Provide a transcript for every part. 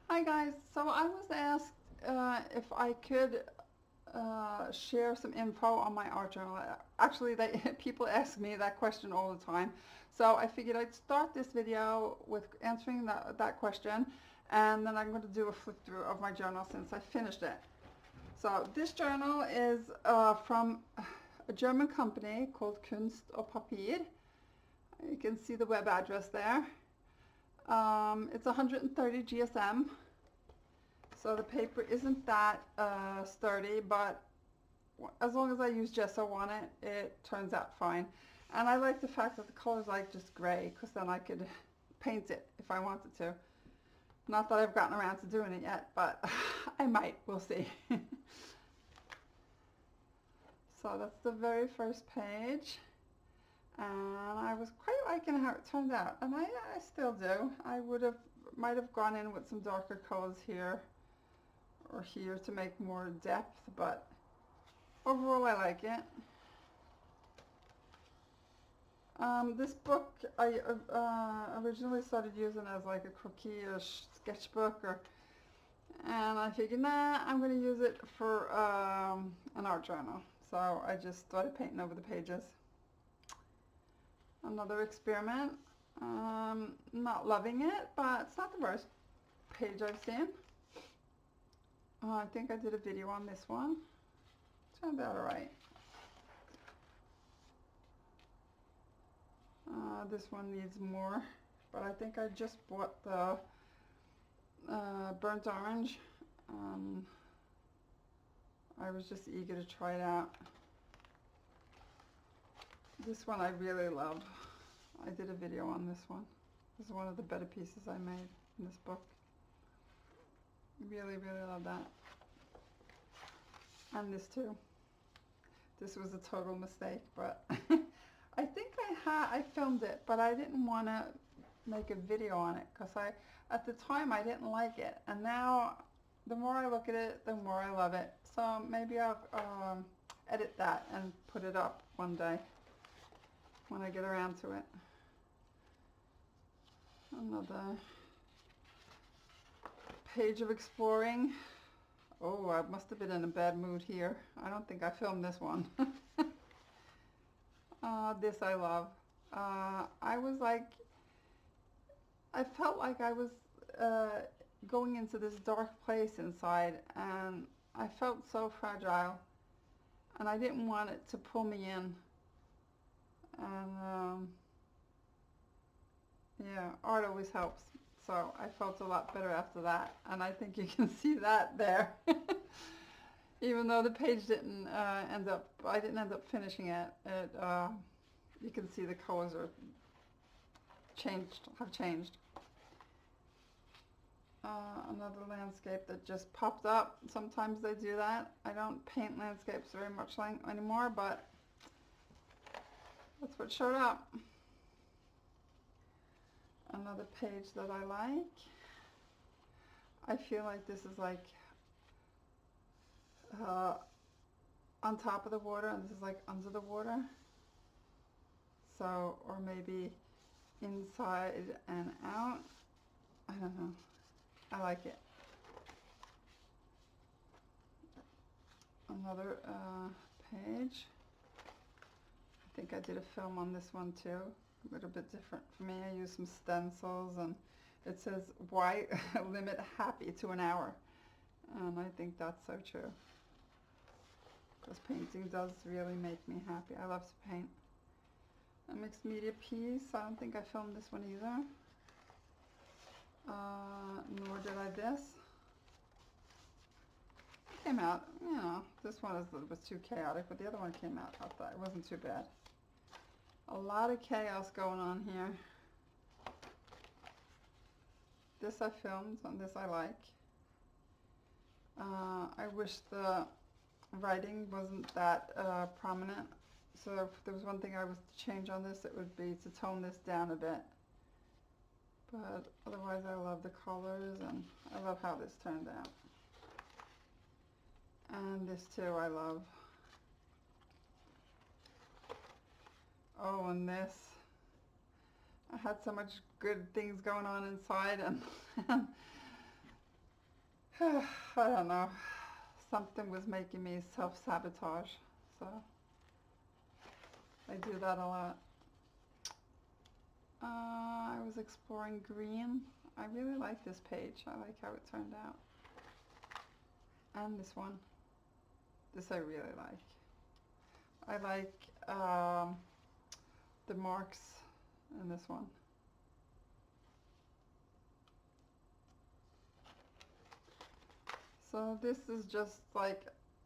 Hi guys, so I was asked if I could share some info on my art journal. Actually, people ask me that question all the time. So I figured I'd start this video with answering that question, and then I'm going to do a flip through of my journal since I finished it. So this journal is from a German company called Kunst und Papier. You can see the web address there. It's 130 GSM. So the paper isn't that sturdy, but as long as I use gesso on it, it turns out fine. And I like the fact that the color's like just gray, because then I could paint it if I wanted to. Not that I've gotten around to doing it yet, but I might, we'll see. So that's the very first page. And I was quite liking how it turned out, and I still do. I might have gone in with some darker colors here or here to make more depth, but overall I like it. This book I originally started using as like a croquis or sketchbook, and I figured, nah, I'm going to use it for an art journal. So I just started painting over the pages. Another experiment. Not loving it, but it's not the worst page I've seen. I think I did a video on this one. Turned out alright. This one needs more, but I think I just bought the burnt orange. I was just eager to try it out. This one I really love. I did a video on this one. This is one of the better pieces I made in this book. Really, really love that. And this too. This was a total mistake, but I think I filmed it, but I didn't want to make a video on it because at the time I didn't like it, and now the more I look at it, the more I love it. So maybe I'll edit that and put it up one day when I get around to it. Another page of exploring. Oh, I must have been in a bad mood here. I don't think I filmed this one. This I love. I was like, I felt like I was going into this dark place inside, and I felt so fragile, and I didn't want it to pull me in. And yeah, art always helps. So I felt a lot better after that, and I think you can see that there. Even though the page didn't I didn't end up finishing it. You can see the colors are have changed. Another landscape that just popped up. Sometimes they do that. I don't paint landscapes very much anymore, but that's what showed up. Another page that I like. I feel like this is like on top of the water, and this is like under the water. So, or maybe inside and out. I don't know. I like it. Another page. I think I did a film on this one too. A little bit different for me. I used some stencils, and it says, why limit happy to an hour? And I think that's so true. Because painting does really make me happy. I love to paint. A mixed media piece. I don't think I filmed this one either. Nor did I this. It came out, you know, this one was too chaotic, but the other one came out. I thought it wasn't too bad. A lot of chaos going on here. This I filmed, and this I like. I wish the writing wasn't that prominent. So if there was one thing I was to change on this, it would be to tone this down a bit. But otherwise I love the colors, and I love how this turned out. And this too I love. Oh, and this. I had so much good things going on inside, and I don't know. Something was making me self-sabotage, so I do that a lot. I was exploring green. I really like this page. I like how it turned out. And this one. This I really like. I like the marks in this one. So this is just like,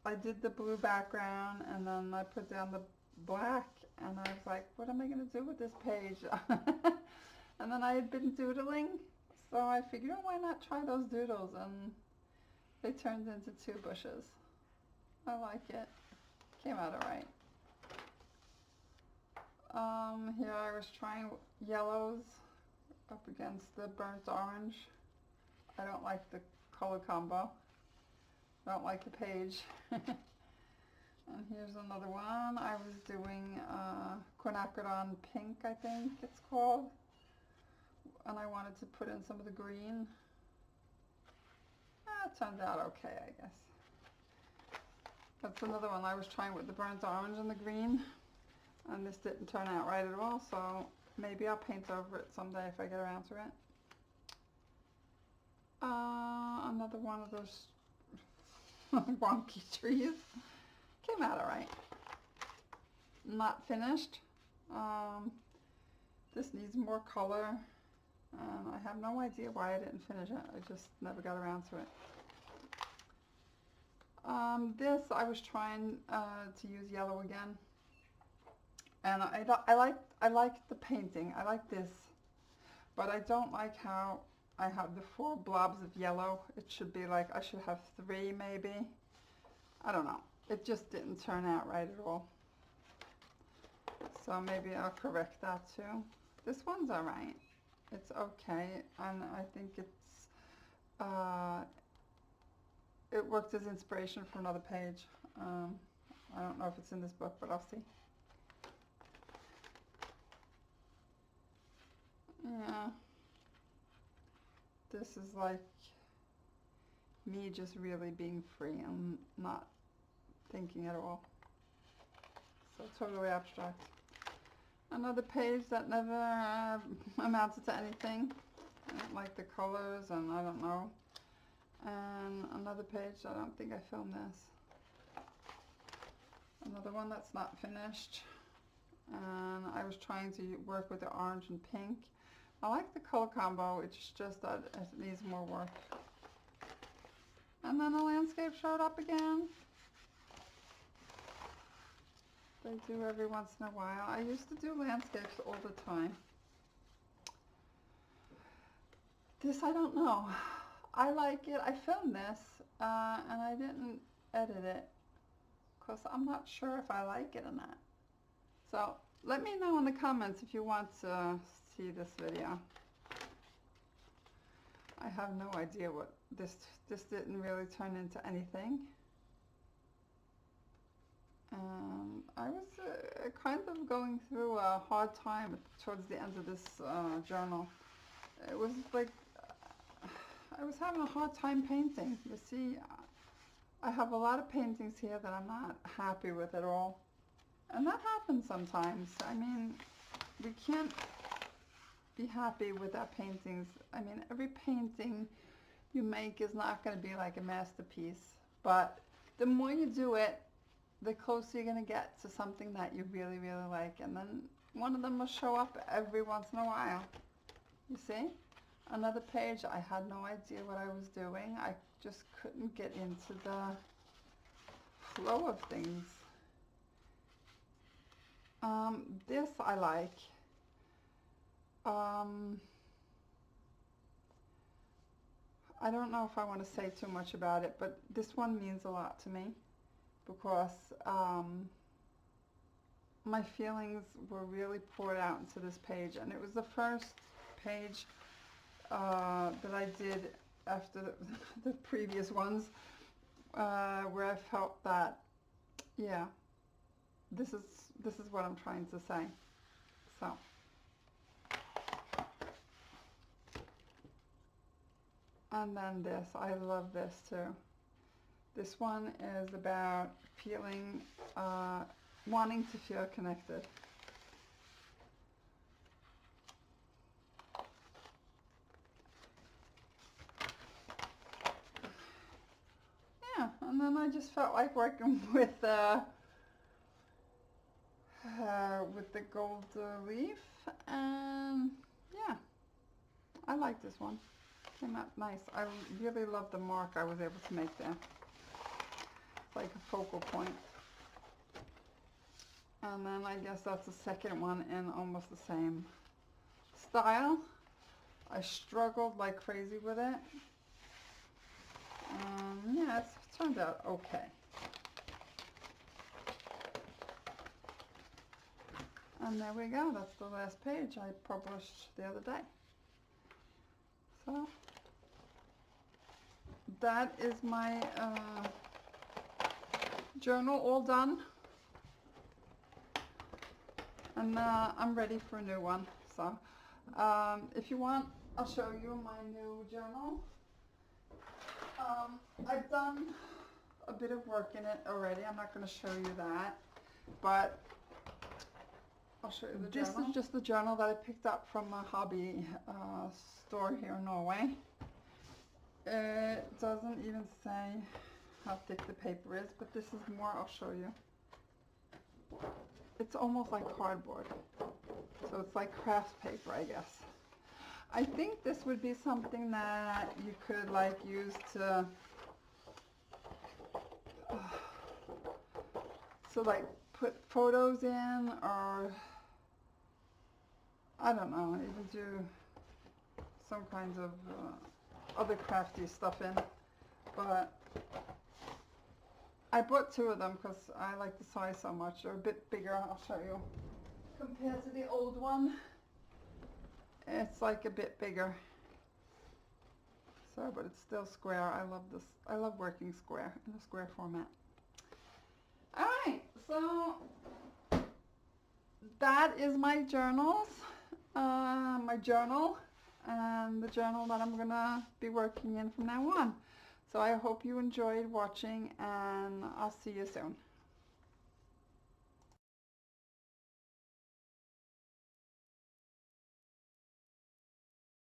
I did the blue background and then I put down the black and I was like, what am I going to do with this page? And then I had been doodling, so I figured, oh, why not try those doodles? And they turned into two bushes. I like it. Came out alright. Here I was trying yellows up against the burnt orange. I don't like the color combo. I don't like the page. And here's another one. I was doing quinacridone pink, I think it's called. And I wanted to put in some of the green. It turned out okay, I guess. That's another one I was trying with the burnt orange and the green. And this didn't turn out right at all, so maybe I'll paint over it someday if I get around to it. Another one of those wonky trees. Came out alright. Not finished. This needs more color. I have no idea why I didn't finish it. I just never got around to it. This I was trying to use yellow again. And I like the painting. I like this. But I don't like how I have the 4 blobs of yellow. It should be like, I should have 3 maybe. I don't know. It just didn't turn out right at all. So maybe I'll correct that too. This one's alright. It's okay. And I think it worked as inspiration for another page. I don't know if it's in this book, but I'll see. Yeah. This is like me just really being free and not thinking at all. So totally abstract. Another page that never amounted to anything. I don't like the colors and I don't know. And another page, I don't think I filmed this. Another one that's not finished. And I was trying to work with the orange and pink. I like the color combo, it's just that it needs more work. And then a landscape showed up again. They do every once in a while. I used to do landscapes all the time. This I don't know. I like it. I filmed this and I didn't edit it because I'm not sure if I like it or not. So let me know in the comments if you want to see this video. I have no idea what this didn't really turn into anything. I was kind of going through a hard time towards the end of this journal. It was like I was having a hard time painting. You see, I have a lot of paintings here that I'm not happy with at all. And that happens sometimes. I mean, we can't be happy with our paintings. I mean, every painting you make is not going to be like a masterpiece. But the more you do it, the closer you're going to get to something that you really, really like. And then one of them will show up every once in a while. You see? Another page, I had no idea what I was doing. I just couldn't get into the flow of things. This I like. I don't know if I want to say too much about it, but this one means a lot to me because my feelings were really poured out into this page, and it was the first page that I did after the previous ones where I felt that, yeah, this is what I'm trying to say. So And then this, I love this too. This one is about feeling, wanting to feel connected. Yeah, and then I just felt like working with the gold leaf, and yeah, I like this one. Came out nice. I really love the mark I was able to make there. It's like a focal point. And then I guess that's the second one in almost the same style. I struggled like crazy with it. Yeah, it's turned out okay. And there we go. That's the last page I published the other day. So that is my journal all done. And I'm ready for a new one. So if you want, I'll show you my new journal. I've done a bit of work in it already. I'm not going to show you that, but I'll show you the journal. This is just the journal that I picked up from a hobby store here in Norway. It doesn't even say how thick the paper is, but this is more. I'll show you. It's almost like cardboard, so it's like craft paper, I guess. I think this would be something that you could like use to like put photos in, or I don't know, even do some kinds of other crafty stuff in. But I bought two of them because I like the size so much. They're a bit bigger. I'll show you. Compared to the old one, it's like a bit bigger. So, but it's still square. I love this. I love working square in a square format. All right, so that is my journals, my journal, and the journal that I'm gonna be working in from now on. So I hope you enjoyed watching, and I'll see you soon.